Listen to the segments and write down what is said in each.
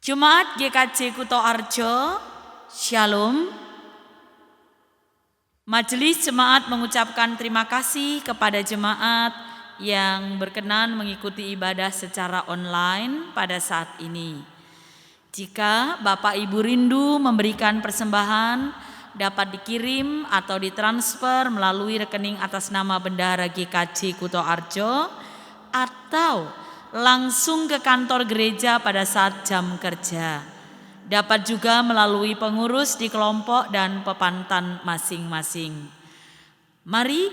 Jemaat GKJ Kuto Arjo, Shalom. Majelis Jemaat mengucapkan terima kasih kepada jemaat yang berkenan mengikuti ibadah secara online pada saat ini. Jika Bapak Ibu rindu memberikan persembahan, dapat dikirim atau ditransfer melalui rekening atas nama Bendahara GKJ Kuto Arjo atau langsung ke kantor gereja pada saat jam kerja. Dapat juga melalui pengurus di kelompok dan pepantan masing-masing. Mari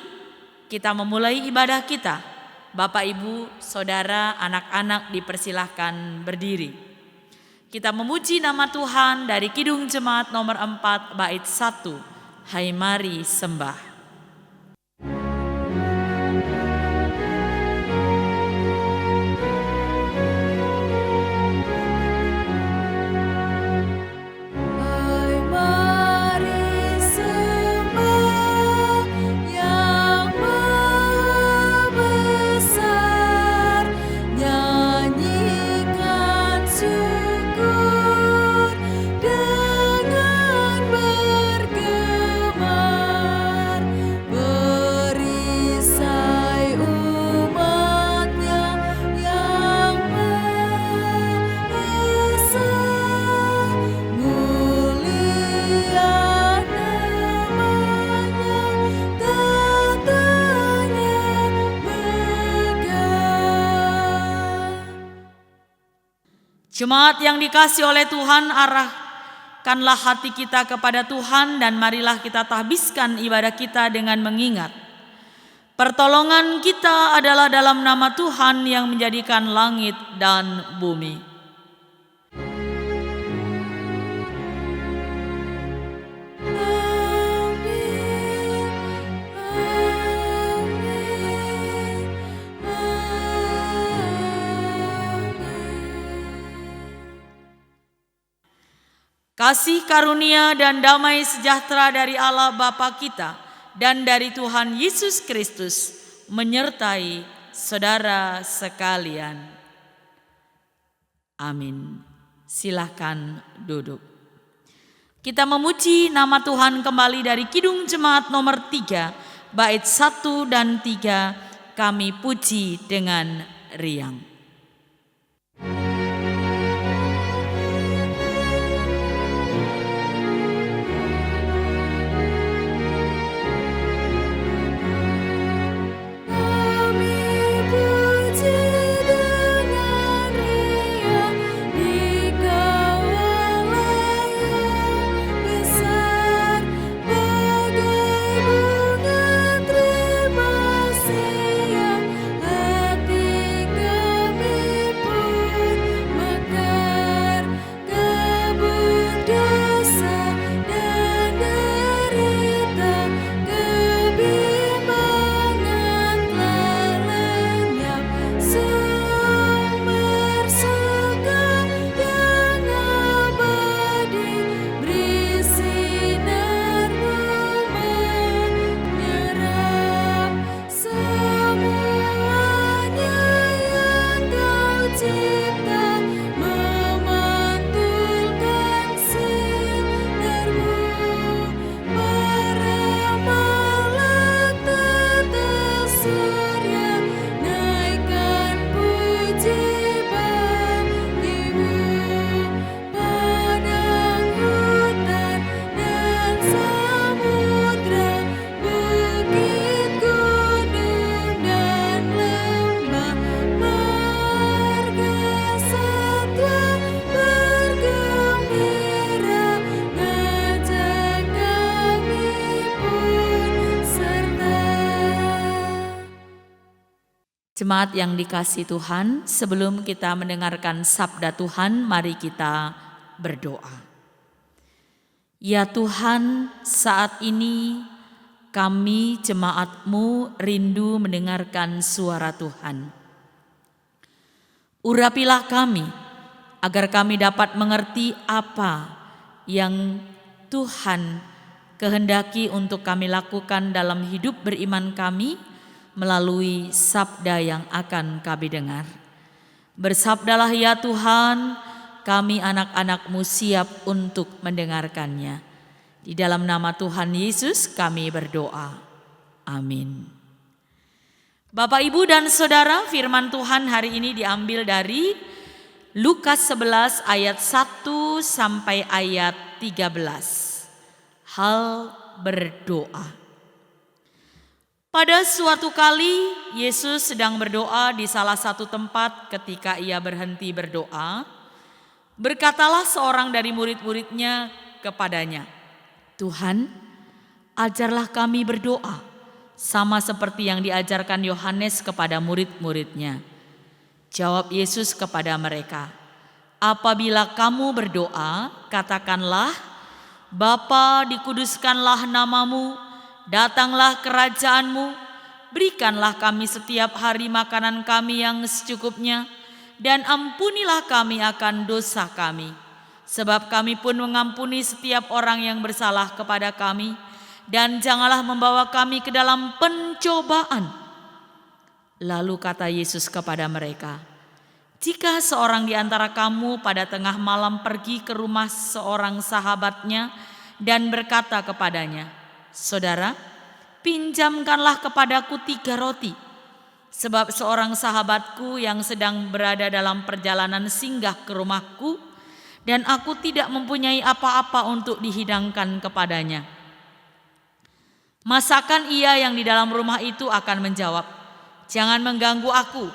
kita memulai ibadah kita. Bapak, Ibu, Saudara, anak-anak dipersilahkan berdiri. Kita memuji nama Tuhan dari Kidung Jemaat nomor 4 bait 1. Hai mari sembah. Jemaat yang dikasihi oleh Tuhan, arahkanlah hati kita kepada Tuhan dan marilah kita tahbiskan ibadah kita dengan mengingat. Pertolongan kita adalah dalam nama Tuhan yang menjadikan langit dan bumi. Kasih karunia dan damai sejahtera dari Allah Bapa kita dan dari Tuhan Yesus Kristus menyertai saudara sekalian. Amin. Silakan duduk. Kita memuji nama Tuhan kembali dari Kidung Jemaat nomor 3 bait 1 dan 3. Kami puji dengan riang. Jemaat yang dikasihi Tuhan, sebelum kita mendengarkan sabda Tuhan, mari kita berdoa. Ya Tuhan, saat ini kami jemaat-Mu rindu mendengarkan suara Tuhan. Urapilah kami, agar kami dapat mengerti apa yang Tuhan kehendaki untuk kami lakukan dalam hidup beriman kami, melalui sabda yang akan kami dengar. Bersabdalah ya Tuhan, kami anak-anak-Mu siap untuk mendengarkannya. Di dalam nama Tuhan Yesus kami berdoa. Amin. Bapak, Ibu, dan Saudara, firman Tuhan hari ini diambil dari Lukas 11 ayat 1 sampai ayat 13. Hal berdoa. Pada suatu kali Yesus sedang berdoa di salah satu tempat. Ketika ia berhenti berdoa, berkatalah seorang dari murid-muridnya kepadanya, "Tuhan, ajarlah kami berdoa, sama seperti yang diajarkan Yohanes kepada murid-muridnya." Jawab Yesus kepada mereka, "Apabila kamu berdoa, katakanlah, Bapa, dikuduskanlah namamu, datanglah kerajaan-Mu, berikanlah kami setiap hari makanan kami yang secukupnya, dan ampunilah kami akan dosa kami, sebab kami pun mengampuni setiap orang yang bersalah kepada kami, dan janganlah membawa kami ke dalam pencobaan." Lalu kata Yesus kepada mereka, "Jika seorang di antara kamu pada tengah malam pergi ke rumah seorang sahabatnya dan berkata kepadanya, 'Saudara, pinjamkanlah kepadaku 3 roti, sebab seorang sahabatku yang sedang berada dalam perjalanan singgah ke rumahku, dan aku tidak mempunyai apa-apa untuk dihidangkan kepadanya.' Masakan ia yang di dalam rumah itu akan menjawab, 'Jangan mengganggu aku,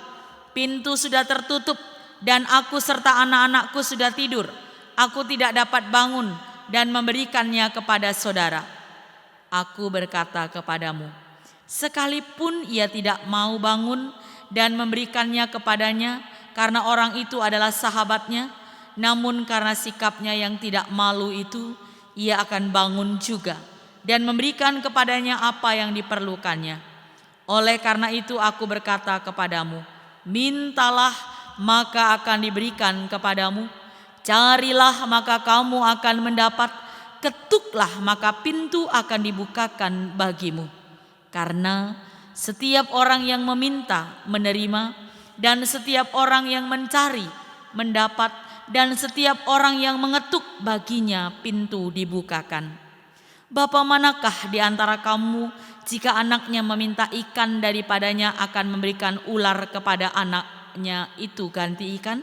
pintu sudah tertutup dan aku serta anak-anakku sudah tidur. Aku tidak dapat bangun dan memberikannya kepada saudara.' Aku berkata kepadamu, sekalipun ia tidak mau bangun dan memberikannya kepadanya karena orang itu adalah sahabatnya, namun karena sikapnya yang tidak malu itu, ia akan bangun juga dan memberikan kepadanya apa yang diperlukannya. Oleh karena itu aku berkata kepadamu, mintalah maka akan diberikan kepadamu, carilah maka kamu akan mendapat, ketuklah maka pintu akan dibukakan bagimu. Karena setiap orang yang meminta menerima, dan setiap orang yang mencari mendapat, dan setiap orang yang mengetuk baginya pintu dibukakan. Bapa manakah di antara kamu jika anaknya meminta ikan daripadanya akan memberikan ular kepada anaknya itu ganti ikan?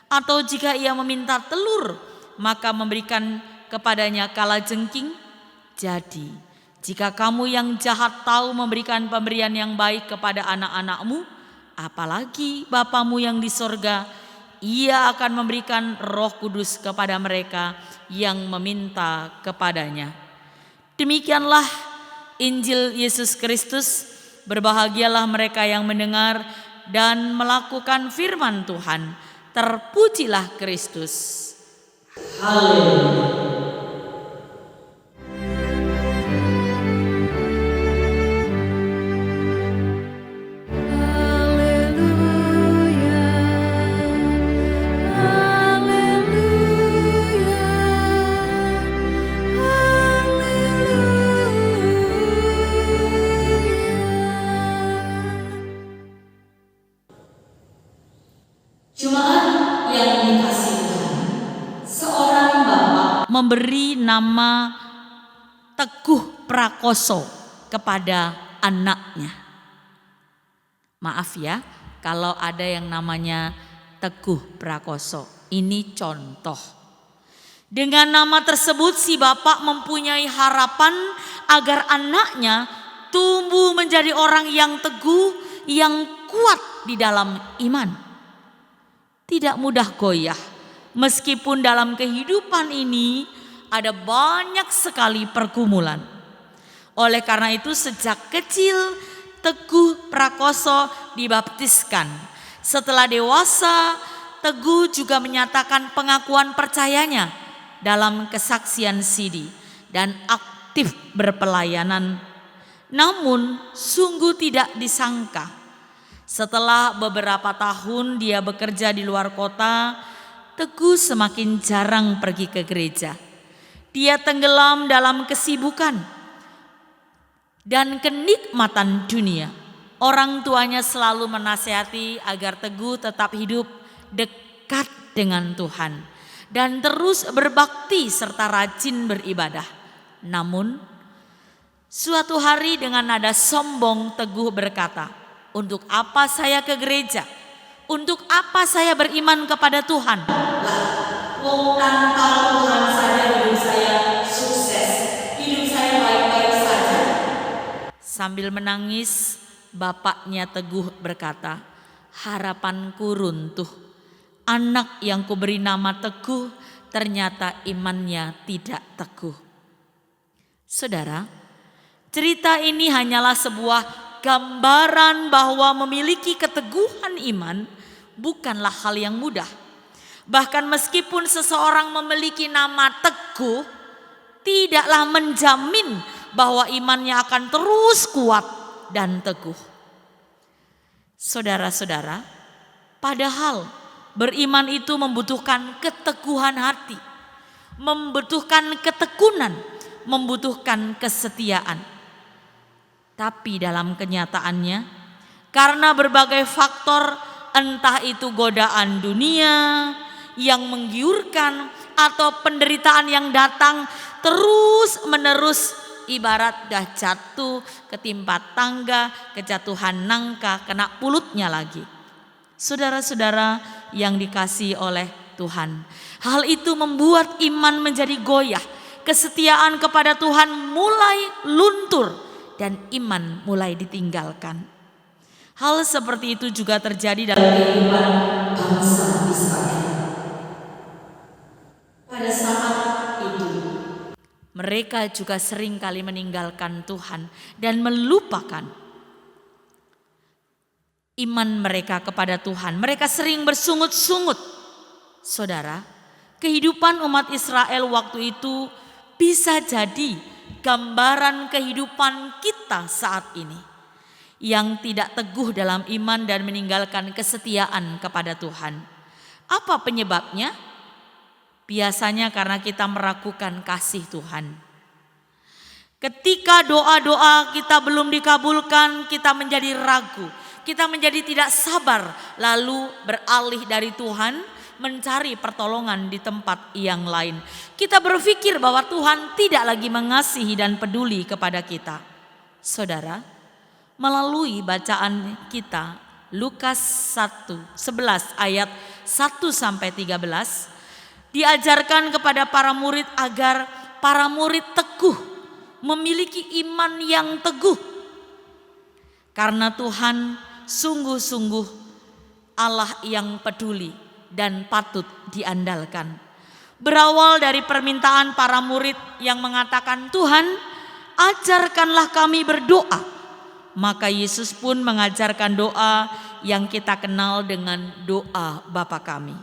Atau jika ia meminta telur maka memberikan kepadanya kalajengking? Jadi jika kamu yang jahat tahu memberikan pemberian yang baik kepada anak-anakmu, apalagi Bapamu yang di sorga, ia akan memberikan Roh Kudus kepada mereka yang meminta kepadanya. Demikianlah Injil Yesus Kristus. Berbahagialah mereka yang mendengar dan melakukan firman Tuhan. Terpujilah Kristus. Haleluya. Memberi nama Teguh Prakoso kepada anaknya. Maaf ya, kalau ada yang namanya Teguh Prakoso. Ini contoh. Dengan nama tersebut si bapak mempunyai harapan agar anaknya tumbuh menjadi orang yang teguh, yang kuat di dalam iman. Tidak mudah goyah. Meskipun dalam kehidupan ini ada banyak sekali pergumulan. Oleh karena itu sejak kecil Teguh Prakoso dibaptiskan. Setelah dewasa, Teguh juga menyatakan pengakuan percayanya dalam kesaksian sidi dan aktif berpelayanan. Namun sungguh tidak disangka, setelah beberapa tahun dia bekerja di luar kota, Teguh semakin jarang pergi ke gereja. Dia tenggelam dalam kesibukan dan kenikmatan dunia. Orang tuanya selalu menasihati agar Teguh tetap hidup dekat dengan Tuhan. dan terus berbakti serta rajin beribadah. Namun suatu hari dengan nada sombong teguh berkata, "Untuk apa saya ke gereja? Untuk apa saya beriman kepada Tuhan? Wong tanpa Tuhan saja hidup saya sukses, hidup saya baik-baik saja." Sambil menangis, bapaknya teguh berkata, "Harapanku runtuh. Anak yang kuberi nama Teguh ternyata imannya tidak teguh." Saudara, cerita ini hanyalah sebuah gambaran bahwa memiliki keteguhan iman bukanlah hal yang mudah. Bahkan meskipun seseorang memiliki nama Teguh, tidaklah menjamin bahwa imannya akan terus kuat dan teguh. Saudara-saudara, padahal beriman itu membutuhkan keteguhan hati, membutuhkan ketekunan, membutuhkan kesetiaan. Tapi dalam kenyataannya, karena berbagai faktor, entah itu godaan dunia yang menggiurkan atau penderitaan yang datang terus menerus, ibarat dah jatuh ketimpa tangga, kejatuhan nangka, kena pulutnya lagi. Saudara-saudara yang dikasihi oleh Tuhan, hal itu membuat iman menjadi goyah, kesetiaan kepada Tuhan mulai luntur, dan iman mulai ditinggalkan. Hal seperti itu juga terjadi dalam kehidupan bangsa Israel. Pada saat itu, mereka juga sering kali meninggalkan Tuhan dan melupakan iman mereka kepada Tuhan. Mereka sering bersungut-sungut. Saudara, kehidupan umat Israel waktu itu bisa jadi gambaran kehidupan kita saat ini yang tidak teguh dalam iman dan meninggalkan kesetiaan kepada Tuhan. Apa penyebabnya? Biasanya karena kita meragukan kasih Tuhan. Ketika doa-doa kita belum dikabulkan, kita menjadi ragu, kita menjadi tidak sabar, lalu beralih dari Tuhan mencari pertolongan di tempat yang lain. Kita berpikir bahwa Tuhan tidak lagi mengasihi dan peduli kepada kita. Saudara, melalui bacaan kita Lukas 11 ayat 1 sampai 13 diajarkan kepada para murid agar para murid teguh, memiliki iman yang teguh. Karena Tuhan sungguh-sungguh Allah yang peduli dan patut diandalkan. Berawal dari permintaan para murid yang mengatakan, "Tuhan, ajarkanlah kami berdoa." Maka Yesus pun mengajarkan doa yang kita kenal dengan doa Bapa kami.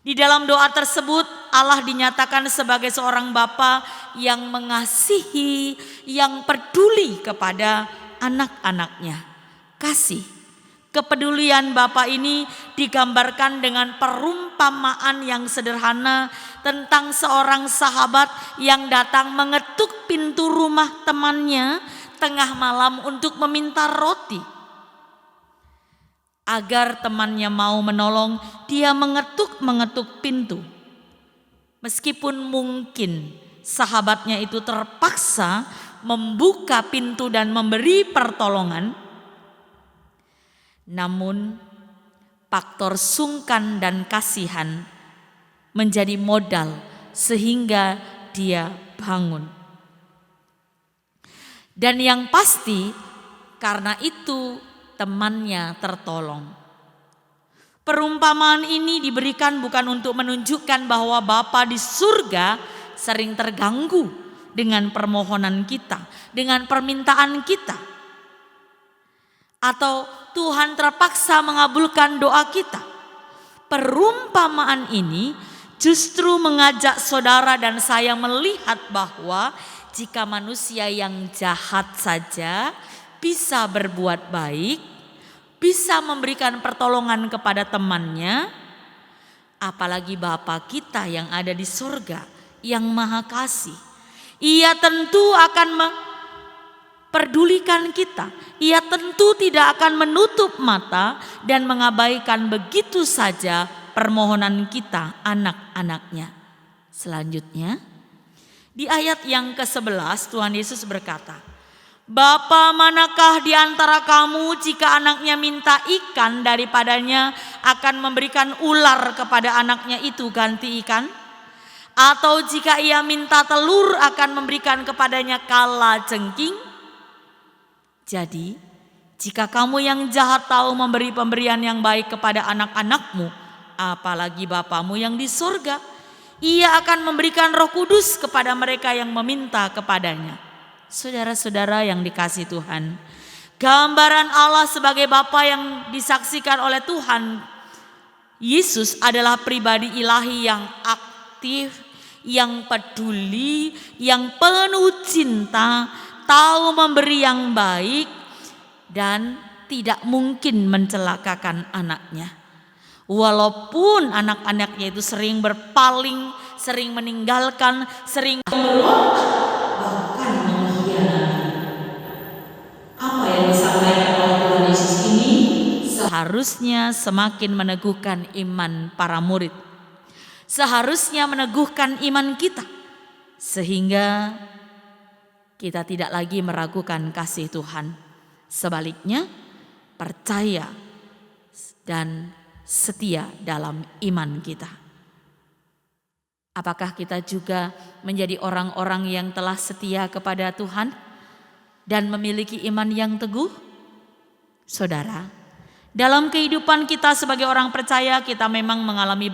Di dalam doa tersebut Allah dinyatakan sebagai seorang Bapa yang mengasihi, yang peduli kepada anak-anaknya. Kasih, kepedulian Bapa ini digambarkan dengan perumpamaan yang sederhana tentang seorang sahabat yang datang mengetuk pintu rumah temannya tengah malam untuk meminta roti. Agar temannya mau menolong, dia mengetuk pintu. Meskipun mungkin sahabatnya itu terpaksa membuka pintu dan memberi pertolongan, namun faktor sungkan dan kasihan menjadi modal sehingga dia bangun. Dan yang pasti karena itu temannya tertolong. Perumpamaan ini diberikan bukan untuk menunjukkan bahwa Bapa di surga sering terganggu dengan permohonan kita, dengan permintaan kita, atau Tuhan terpaksa mengabulkan doa kita. Perumpamaan ini justru mengajak saudara dan saya melihat bahwa jika manusia yang jahat saja bisa berbuat baik, bisa memberikan pertolongan kepada temannya, apalagi Bapa kita yang ada di surga yang maha kasih. Ia tentu akan memperdulikan kita. Ia tentu tidak akan menutup mata dan mengabaikan begitu saja permohonan kita anak-anaknya. Selanjutnya, di ayat yang ke-11 Tuhan Yesus berkata, "Bapa manakah di antara kamu jika anaknya minta ikan daripadanya akan memberikan ular kepada anaknya itu ganti ikan? Atau jika ia minta telur akan memberikan kepadanya kalajengking? Jadi, jika kamu yang jahat tahu memberi pemberian yang baik kepada anak-anakmu, apalagi Bapamu yang di surga, Ia akan memberikan Roh Kudus kepada mereka yang meminta kepadanya." Saudara-saudara yang dikasihi Tuhan, gambaran Allah sebagai Bapa yang disaksikan oleh Tuhan Yesus adalah pribadi ilahi yang aktif, yang peduli, yang penuh cinta, tahu memberi yang baik, dan tidak mungkin mencelakakan anaknya. Walaupun anak-anaknya itu sering berpaling, sering meninggalkan, sering bahkan mengkhianati. Apa yang disampaikan oleh Tuhan Yesus ini seharusnya semakin meneguhkan iman para murid. Seharusnya meneguhkan iman kita, sehingga kita tidak lagi meragukan kasih Tuhan. Sebaliknya, percaya dan setia dalam iman kita. Apakah kita juga menjadi orang-orang yang telah setia kepada Tuhan dan memiliki iman yang teguh? Saudara, dalam kehidupan kita sebagai orang percaya, kita memang mengalami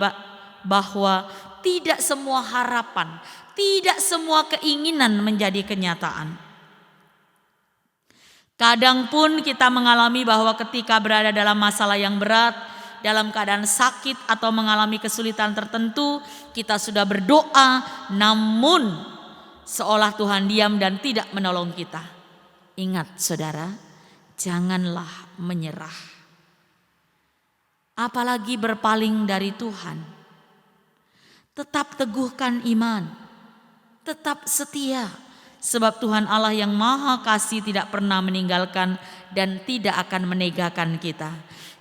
bahwa tidak semua harapan, tidak semua keinginan menjadi kenyataan. Kadang pun kita mengalami bahwa ketika berada dalam masalah yang berat, dalam keadaan sakit atau mengalami kesulitan tertentu, kita sudah berdoa, namun seolah Tuhan diam dan tidak menolong kita. Ingat saudara, janganlah menyerah. Apalagi berpaling dari Tuhan. Tetap teguhkan iman, tetap setia. Sebab Tuhan Allah yang Maha Kasih tidak pernah meninggalkan dan tidak akan meninggalkan kita.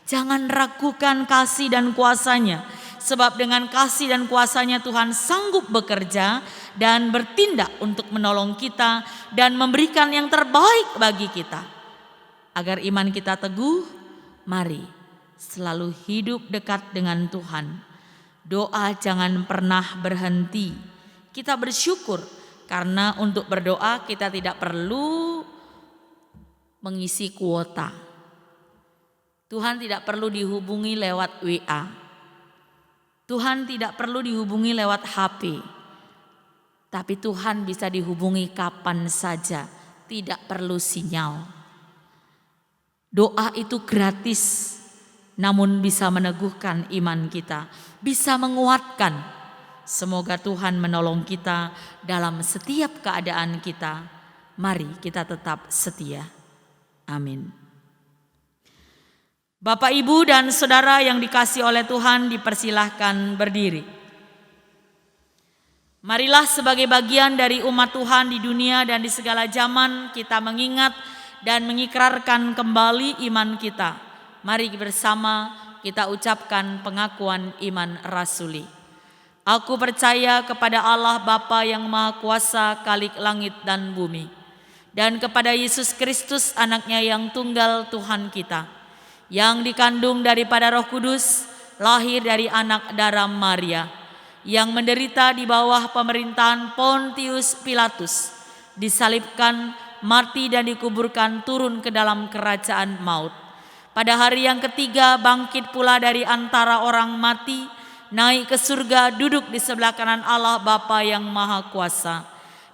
Jangan ragukan kasih dan kuasa-Nya. Sebab dengan kasih dan kuasa-Nya Tuhan sanggup bekerja dan bertindak untuk menolong kita dan memberikan yang terbaik bagi kita. Agar iman kita teguh, mari selalu hidup dekat dengan Tuhan. Doa jangan pernah berhenti. Kita bersyukur karena untuk berdoa kita tidak perlu mengisi kuota. Tuhan tidak perlu dihubungi lewat WA. Tuhan tidak perlu dihubungi lewat HP. Tapi Tuhan bisa dihubungi kapan saja, tidak perlu sinyal. Doa itu gratis, namun bisa meneguhkan iman kita, bisa menguatkan. Semoga Tuhan menolong kita dalam setiap keadaan kita. Mari kita tetap setia. Amin. Bapak, Ibu, dan Saudara yang dikasihi oleh Tuhan, dipersilahkan berdiri. Marilah sebagai bagian dari umat Tuhan di dunia dan di segala zaman, kita mengingat dan mengikrarkan kembali iman kita. Mari bersama kita ucapkan pengakuan iman rasuli. Aku percaya kepada Allah Bapa yang Maha Kuasa, Khalik langit dan bumi, dan kepada Yesus Kristus anaknya yang tunggal Tuhan kita, yang dikandung daripada Roh Kudus, lahir dari anak darah Maria, yang menderita di bawah pemerintahan Pontius Pilatus, disalibkan, mati dan dikuburkan, turun ke dalam kerajaan maut. Pada hari yang ketiga bangkit pula dari antara orang mati, naik ke surga, duduk di sebelah kanan Allah Bapa yang Maha Kuasa,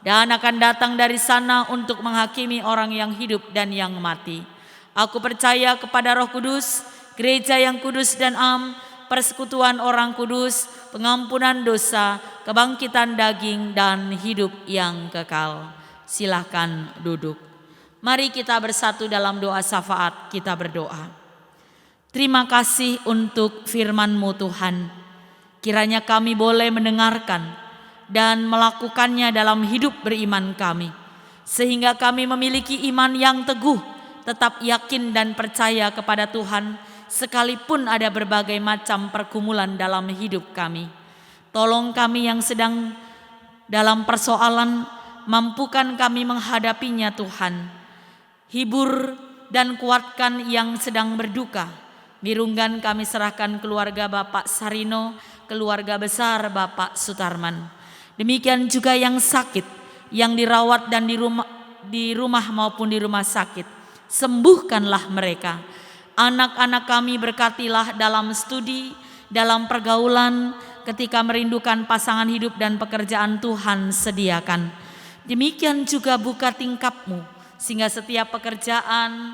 dan akan datang dari sana untuk menghakimi orang yang hidup dan yang mati. Aku percaya kepada Roh Kudus, gereja yang kudus dan am, persekutuan orang kudus, pengampunan dosa, kebangkitan daging, dan hidup yang kekal. Silakan duduk. Mari kita bersatu dalam doa syafaat. Kita berdoa. Terima kasih untuk firman-Mu Tuhan. Kiranya kami boleh mendengarkan dan melakukannya dalam hidup beriman kami, sehingga kami memiliki iman yang teguh, tetap yakin dan percaya kepada Tuhan, sekalipun ada berbagai macam pergumulan dalam hidup kami. Tolong kami yang sedang dalam persoalan, mampukan kami menghadapinya Tuhan. Hibur dan kuatkan yang sedang berduka. Mirunggan kami serahkan keluarga Bapak Sarino, keluarga besar Bapak Sutarman. Demikian juga yang sakit, yang dirawat dan di rumah maupun di rumah sakit. Sembuhkanlah mereka. Anak-anak kami berkatilah dalam studi, dalam pergaulan, ketika merindukan pasangan hidup dan pekerjaan Tuhan sediakan. Demikian juga buka tingkap-Mu, sehingga setiap pekerjaan,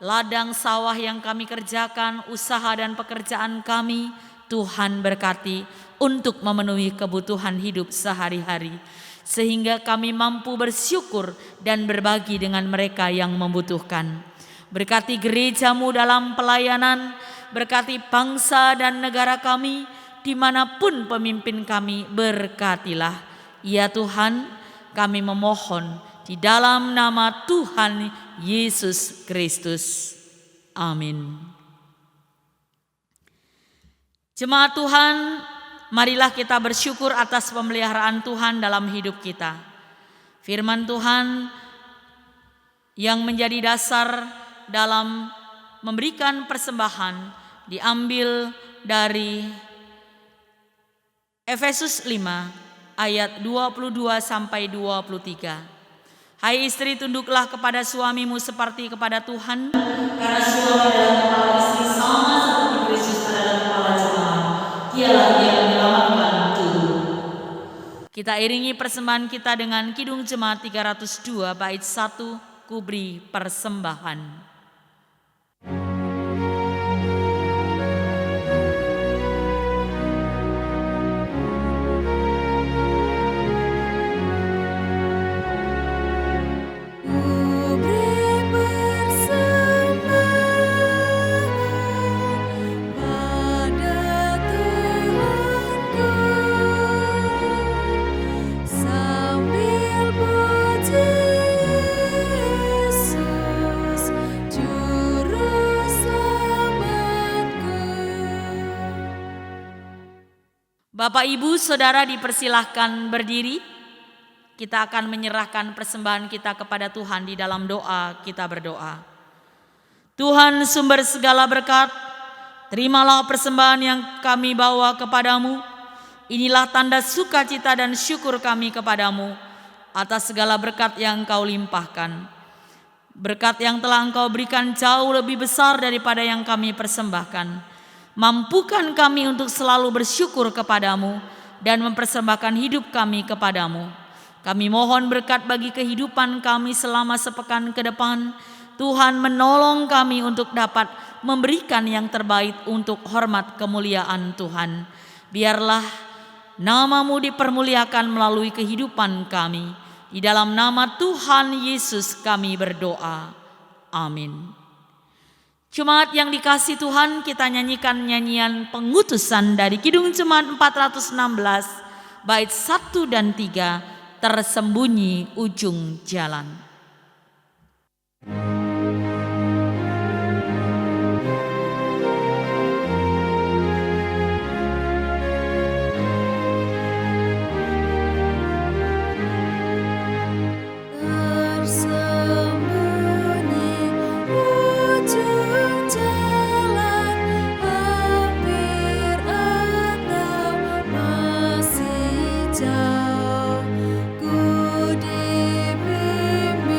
ladang sawah yang kami kerjakan, usaha dan pekerjaan kami, Tuhan berkati untuk memenuhi kebutuhan hidup sehari-hari. Sehingga kami mampu bersyukur dan berbagi dengan mereka yang membutuhkan. Berkati gereja-Mu dalam pelayanan, berkati bangsa dan negara kami, dimanapun pemimpin kami, berkatilah. Ya Tuhan, kami memohon di dalam nama Tuhan Yesus Kristus. Amin. Jemaat Tuhan, marilah kita bersyukur atas pemeliharaan Tuhan dalam hidup kita. Firman Tuhan yang menjadi dasar dalam memberikan persembahan diambil dari Efesus 5 ayat 22 sampai 23. Hai istri, tunduklah kepada suamimu seperti kepada Tuhan, karena suami adalah kepala istri sama seperti Kristus adalah kepala jemaat. Dialah yang menyelamatkan tubuh. Kita iringi persembahan kita dengan Kidung Jemaat 302 bait 1, Kuberi Persembahan. Bapak, Ibu, Saudara dipersilahkan berdiri. Kita akan menyerahkan persembahan kita kepada Tuhan di dalam doa. Kita berdoa. Tuhan sumber segala berkat, terimalah persembahan yang kami bawa kepadamu. Inilah tanda sukacita dan syukur kami kepadamu atas segala berkat yang Engkau limpahkan. Berkat yang telah Engkau berikan jauh lebih besar daripada yang kami persembahkan. Mampukan kami untuk selalu bersyukur kepadamu dan mempersembahkan hidup kami kepadamu. Kami mohon berkat bagi kehidupan kami selama sepekan ke depan. Tuhan menolong kami untuk dapat memberikan yang terbaik untuk hormat kemuliaan Tuhan. Biarlah nama-Mu dipermuliakan melalui kehidupan kami. Di dalam nama Tuhan Yesus kami berdoa. Amin. Jemaat yang dikasihi Tuhan, kita nyanyikan nyanyian pengutusan dari Kidung Jemaat 416 bait 1 dan 3, Tersembunyi Ujung Jalan. Ku dibimbing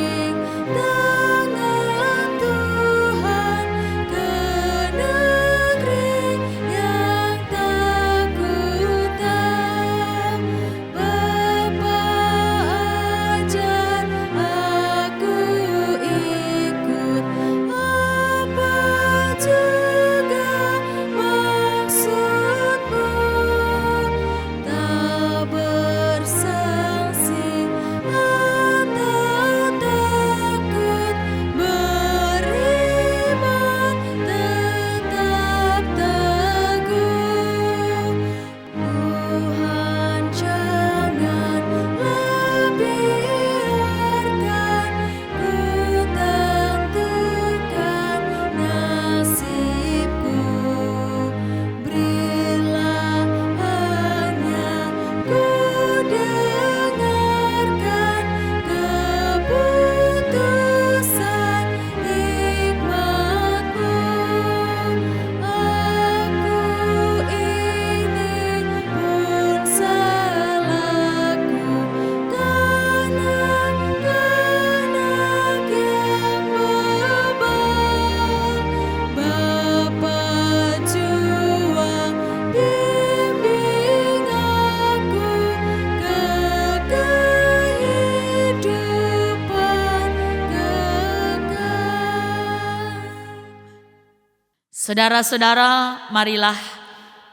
Saudara-saudara, marilah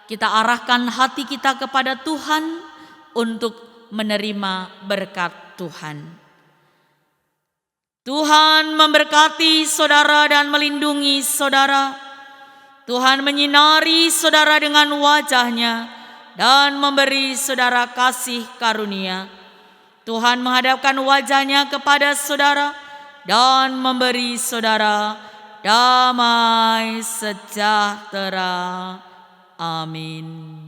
kita arahkan hati kita kepada Tuhan untuk menerima berkat Tuhan. Tuhan memberkati saudara dan melindungi saudara. Tuhan menyinari saudara dengan wajah-Nya dan memberi saudara kasih karunia. Tuhan menghadapkan wajah-Nya kepada saudara dan memberi saudara damai sejahtera. Amin.